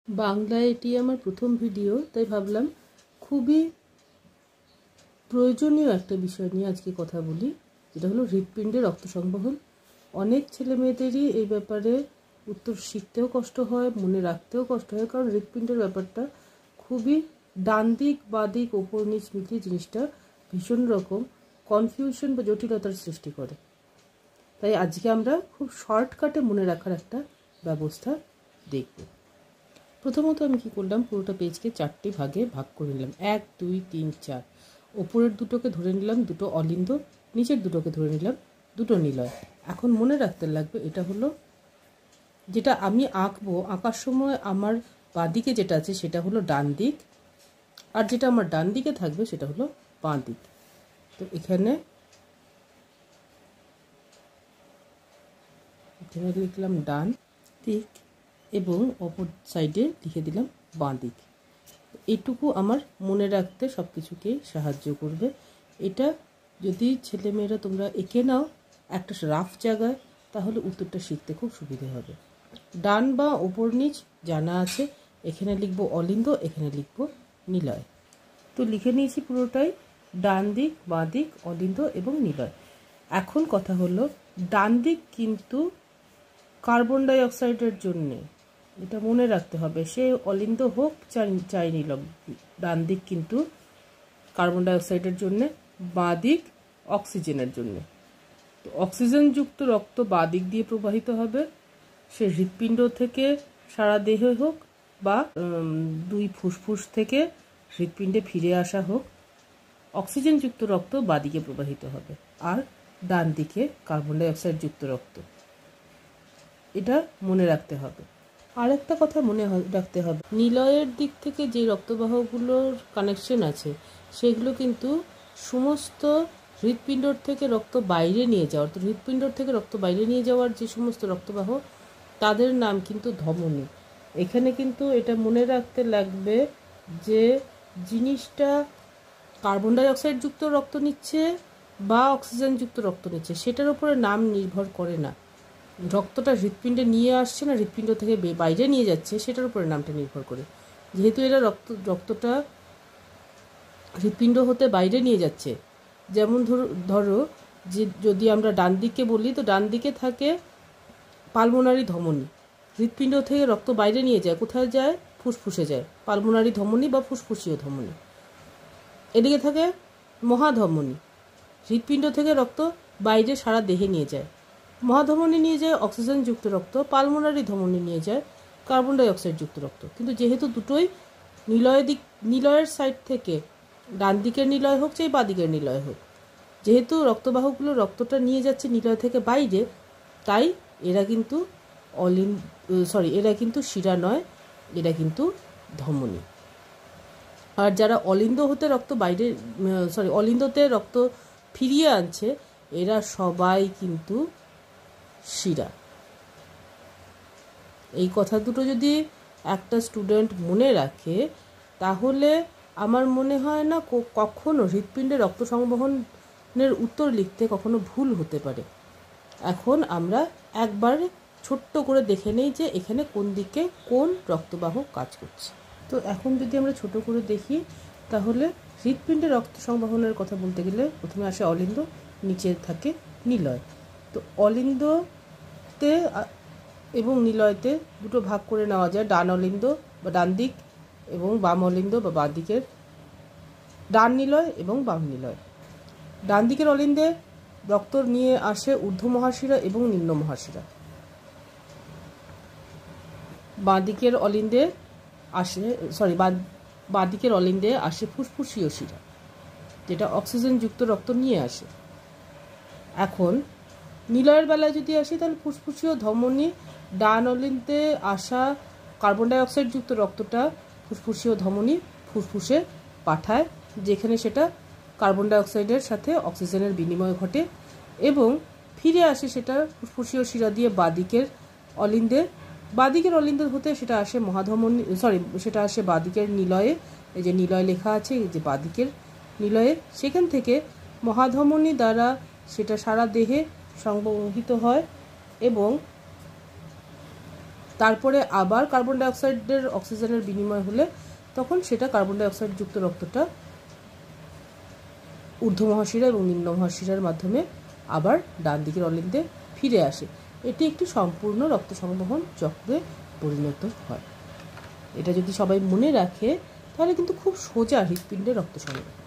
বাংলায় এটি আমার প্রথম ভিডিও, তাই ভাবলাম খুবই প্রয়োজনীয় একটা বিষয় নিয়ে আজকে কথা বলি, যেটা হলো হৃৎপিণ্ডে রক্ত সংবহন। অনেক ছেলে মেয়েদেরই এই ব্যাপারে উত্তর শিখতেও কষ্ট হয়, মনে রাখতেও কষ্ট হয়, কারণ হৃৎপিণ্ডের ব্যাপারটা খুবই ডান দিক বাঁ দিক ওপর নিচ মিলিয়ে জিনিসটা ভীষণ রকম কনফিউশন বা জটিলতার সৃষ্টি করে। তাই আজকে আমরা খুব শর্টকাটে মনে রাখার একটা ব্যবস্থা দেখব। প্রথমত আমি কি করলাম, পুরোটা পেজকে 4টি ভাগে ভাগ করে নিলাম। 1 2 3 4। ওপরের দুটোকে ধরে নিলাম দুটো অলিন্দ, নিচের দুটোকে ধরে নিলাম দুটো নিলয়। এখন মনে রাখতে লাগবে এটা হলো যেটা আমি আঁকবো, আঁকার সময় আমার বাঁদিকে যেটা আছে সেটা হলো ডান দিক, আর যেটা আমার ডান দিকে থাকবে সেটা হলো বাঁ দিক। তো এখানে লিখলাম ডান দিক এবং অপর সাইডে লিখে দিলাম বাঁ দিক। এইটুকু আমার মনে রাখতে সব কিছুকে সাহায্য করবে। এটা যদি ছেলেমেয়েরা তোমরা এঁকে নাও একটা রাফ জায়গায়, তাহলে উত্তরটা শিখতে খুব সুবিধে হবে। ডান বা ওপর নিচ জানা আছে, এখানে লিখব অলিন্দ, এখানে লিখব নিলয়। তো লিখে নিয়েছি পুরোটাই, ডান দিক বাঁ দিক অলিন্দ এবং নিলয়। এখন কথা হলো ডান দিক কিন্তু কার্বন ডাই অক্সাইডের জন্যে, এটা মনে রাখতে হবে। সে অলিন্দ হোক চাই নিলাম, ডান দিক কিন্তু কার্বন ডাই অক্সাইডের জন্যে, বাঁ দিক অক্সিজেনের জন্যে। তো অক্সিজেনযুক্ত রক্ত বাঁ দিক দিয়ে প্রবাহিত হবে, সে হৃৎপিণ্ড থেকে সারা দেহে হোক বা দুই ফুসফুস থেকে হৃৎপিণ্ডে ফিরে আসা হোক, অক্সিজেনযুক্ত রক্ত বাঁ দিকে প্রবাহিত হবে, আর ডান দিকে কার্বন ডাই অক্সাইড যুক্ত রক্ত। এটা মনে রাখতে হবে। আরেকটা কথা মনে রাখতে হবে, নিলয়ের দিক থেকে যে রক্তবাহগুলোর কানেকশন আছে সেগুলো কিন্তু সমস্ত হৃৎপিণ্ডর থেকে রক্ত বাইরে নিয়ে যাওয়ার, তো হৃৎপিণ্ডর থেকে রক্ত বাইরে নিয়ে যাওয়ার যে সমস্ত রক্তবাহ তাদের নাম কিন্তু ধমনী। এখানে কিন্তু এটা মনে রাখতে লাগবে যে জিনিসটা কার্বন ডাই অক্সাইড যুক্ত রক্ত নিচ্ছে বা অক্সিজেন যুক্ত রক্ত নিচ্ছে সেটার উপরে নাম নির্ভর করে না, রক্তটা হৃৎপিণ্ডে নিয়ে আসছে না হৃৎপিণ্ড থেকে বাইরে নিয়ে যাচ্ছে সেটার উপরে নামটা নির্ভর করে। যেহেতু এরা রক্তটা হৃৎপিণ্ড হতে বাইরে নিয়ে যাচ্ছে, যেমন ধরো যে যদি আমরা ডান দিকে বলি, তো ডান দিকে থাকে পালমোনারি ধমনী, হৃৎপিণ্ড থেকে রক্ত বাইরে নিয়ে যায়, কোথায় যায়? ফুসফুসে যায়, পালমোনারি ধমনী বা ফুসফুসীয় ধমনী। এদিকে থাকে মহাধমনী, হৃৎপিণ্ড থেকে রক্ত বাইরে সারা দেহে নিয়ে যায়, মহাধমনী নিয়ে যায় অক্সিজেনযুক্ত রক্ত, পালমোনারি ধমনী নিয়ে যায় কার্বন ডাই অক্সাইড যুক্ত রক্ত। কিন্তু যেহেতু দুটোই নিলয়ের সাইড থেকে, ডান দিকের নিলয় হোক চাই বাঁ দিকের নিলয় হোক, যেহেতু রক্তবাহগুলো রক্তটা নিয়ে যাচ্ছে নিলয় থেকে বাইরে, তাই এরা কিন্তু এরা কিন্তু শিরা নয়, এরা কিন্তু ধমনী। আর যারা অলিন্দ হতে রক্ত বাইরে অলিন্দতে রক্ত ফিরিয়ে আনছে, এরা সবাই কিন্তু শিরা। এই কথা দুটো যদি একটা স্টুডেন্ট মনে রাখে, তাহলে আমার মনে হয় না কখনো হৃৎপিণ্ডে রক্ত সংবহনের উত্তর লিখতে কখনো ভুল হতে পারে। এখন আমরা একবার ছোট্ট করে দেখে নেই যে এখানে কোন দিকে কোন রক্তবাহ কাজ করছে। তো এখন যদি আমরা ছোট করে দেখি, তাহলে হৃৎপিণ্ডে রক্ত সংবহনের কথা বলতে গেলে প্রথমে আসে অলিন্দ, নিচে থাকে নিলয়। তো অলিন্দতে এবং নিলয়তে দুটো ভাগ করে নেওয়া যায়, ডান অলিন্দ বা ডান দিক এবং বাম অলিন্দ বা বাঁ দিকের, ডান নিলয় এবং বাম নিলয়। ডান দিকের অলিন্দে রক্ত নিয়ে আসে ঊর্ধ্ব মহাশিরা এবং নিম্ন মহাশিরা, বাঁ দিকের অলিন্দে আসে ফুসফুসীয় শিরা, যেটা অক্সিজেনযুক্ত রক্ত নিয়ে আসে। এখন নিলয়ের বেলায় যদি আসি, তাহলে ফুসফুসীয় ধমনী, ডান অলিন্দে আসা কার্বন ডাই অক্সাইড যুক্ত রক্তটা ফুসফুসীয় ধমনী ফুসফুসে পাঠায়, যেখানে সেটা কার্বন ডাই অক্সাইডের সাথে অক্সিজেনের বিনিময় ঘটে এবং ফিরে আসে সেটা ফুসফুসীয় শিরা দিয়ে বাঁদিকের অলিন্দে হতে সেটা আসে সেটা আসে বাঁদিকের নিলয়ে। এই যে নিলয় লেখা আছে, এই যে বাঁদিকের নিলয়ে, সেখান থেকে মহাধমনী দ্বারা সেটা সারা দেহে সংবহিত হয় এবং তারপরে আবার কার্বন ডাইঅক্সাইডের অক্সিজেনের বিনিময় হলে তখন সেটা কার্বন ডাইঅক্সাইড যুক্ত রক্তটা ঊর্ধ্ব মহাশিরা এবং নিম্ন মহাশিরার মাধ্যমে আবার ডান দিকের অলিন্দে ফিরে আসে। এটি একটি সম্পূর্ণ রক্ত সংবহন চক্রে পরিণত হয়। এটা যদি সবাই মনে রাখে তাহলে কিন্তু খুব সোজা হৃৎপিণ্ডে রক্ত সংবহন।